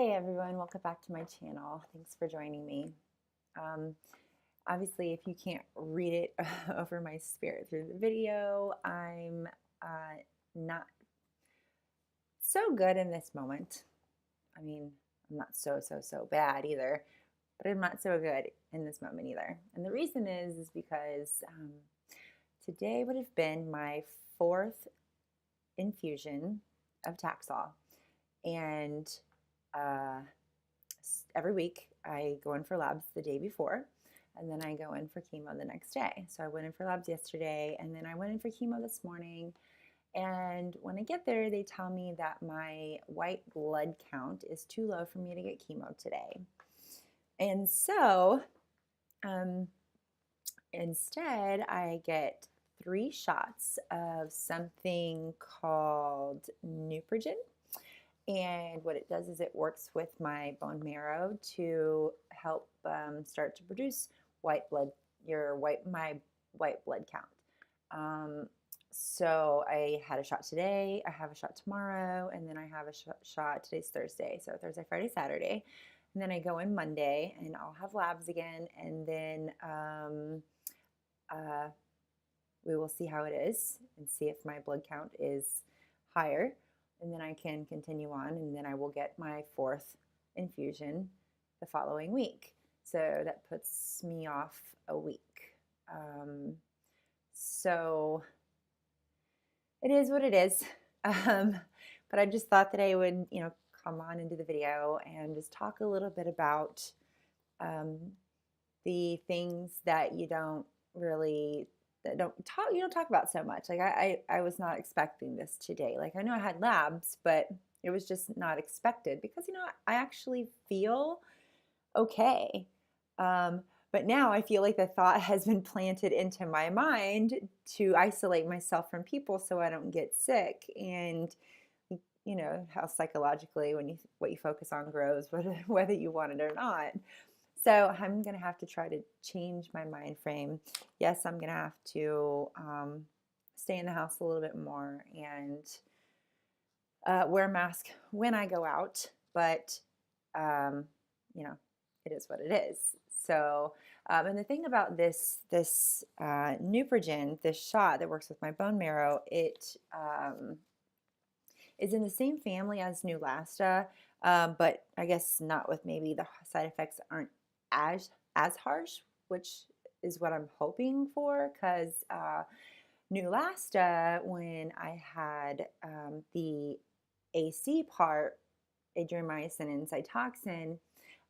Hey everyone, welcome back to my channel. Thanks for joining me. Um, Obviously, if you can't read it over my spirit through the video, I'm not so good in this moment. I mean, I'm not so bad either, but I'm not so good in this moment either. And the reason is because today would have been my fourth infusion of Taxol, and uh, every week I go in for labs the day before, and then I go in for chemo the next day. So I went in for labs yesterday, and then I went in for chemo this morning. And when I get there, they tell me that my white blood count is too low for me to get chemo today. And so um, instead, I get 3 shots of something called Neupogen. And what it does is it works with my bone marrow to help start to produce white blood, my white blood count. So I had a shot today, I have a shot tomorrow, and then I have a shot, today's Thursday, so Thursday, Friday, Saturday. And then I go in Monday and I'll have labs again, and then we will see how it is and see if my blood count is higher, and then I can continue on, and then I will get my fourth infusion the following week. So that puts me off a week. So it is what it is. But I just thought that I would, come on and do the video and just talk a little bit about the things that you don't talk about so much. Like I was not expecting this today. Like I know I had labs, but it was just not expected because I actually feel okay. But now I feel like the thought has been planted into my mind to isolate myself from people so I don't get sick. And you know how psychologically what you focus on grows, whether you want it or not. So I'm going to have to try to change my mind frame. Yes, I'm going to have to stay in the house a little bit more and wear a mask when I go out. But, it is what it is. So, and the thing about this Neupogen, this shot that works with my bone marrow, it is in the same family as Neulasta, but I guess not with maybe the side effects aren't as harsh, which is what I'm hoping for, because Neulasta, when I had the AC part, adriamycin and Cytoxan,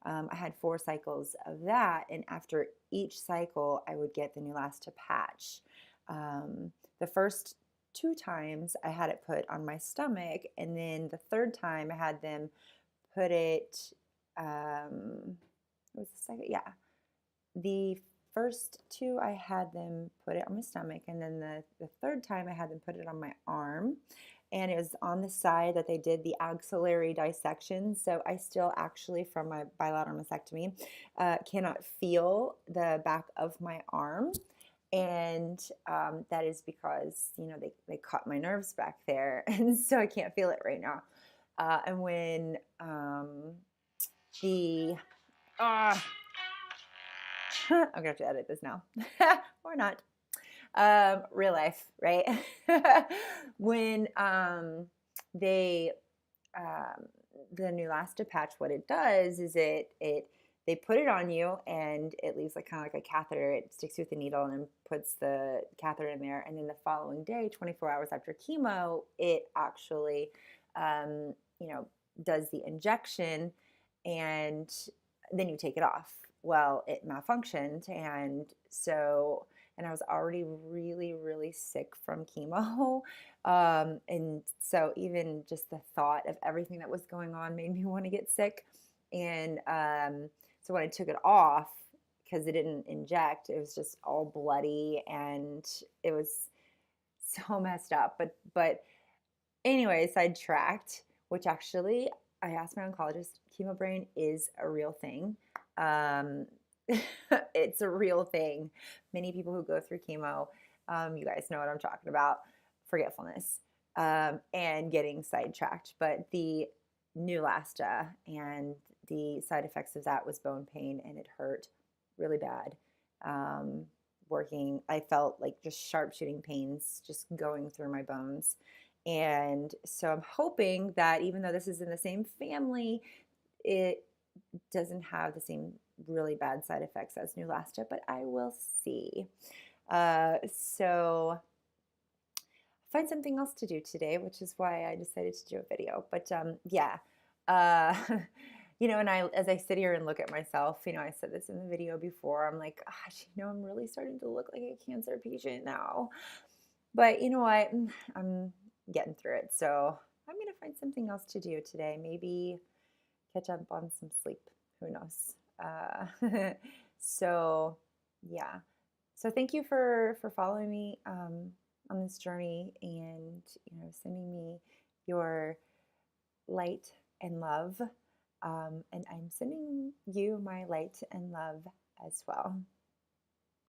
I had 4 cycles of that, and after each cycle, I would get the Neulasta patch. The first 2 times I had it put on my stomach, and then the third time I had them put it, what was the second? Yeah. The first 2 I had them put it on my stomach, and then the third time I had them put it on my arm, and it was on the side that they did the axillary dissection. So I still actually, from my bilateral mastectomy, cannot feel the back of my arm. And that is because, they caught my nerves back there. And so I can't feel it right now. And when I'm going to have to edit this now. Or not. Real life, right? When they the Neulasta patch, what it does is they put it on you, and it leaves like kind of like a catheter. It sticks you with a needle and then puts the catheter in there, and then the following day, 24 hours after chemo, it actually does the injection, and then you take it off. Well, it malfunctioned, and I was already really sick from chemo. And so even just the thought of everything that was going on made me want to get sick. And so when I took it off, because it didn't inject, it was just all bloody, and it was so messed up. But anyway, sidetracked, which actually I asked my oncologist, chemo brain is a real thing. It's a real thing. Many people who go through chemo, you guys know what I'm talking about, forgetfulness and getting sidetracked. But the Neulasta, and the side effects of that was bone pain, and it hurt really bad. Um, I felt like just sharp shooting pains just going through my bones. And so I'm hoping that even though this is in the same family, it doesn't have the same really bad side effects as Neulasta, but I will see. So find something else to do today, which is why I decided to do a video. But yeah, uh, and as I sit here and look at myself, I said this in the video before, I'm like, gosh, I'm really starting to look like a cancer patient now. But you know what? I'm getting through it. So I'm going to find something else to do today. Maybe catch up on some sleep. Who knows? So yeah. So thank you for following me on this journey, and sending me your light and love. And I'm sending you my light and love as well.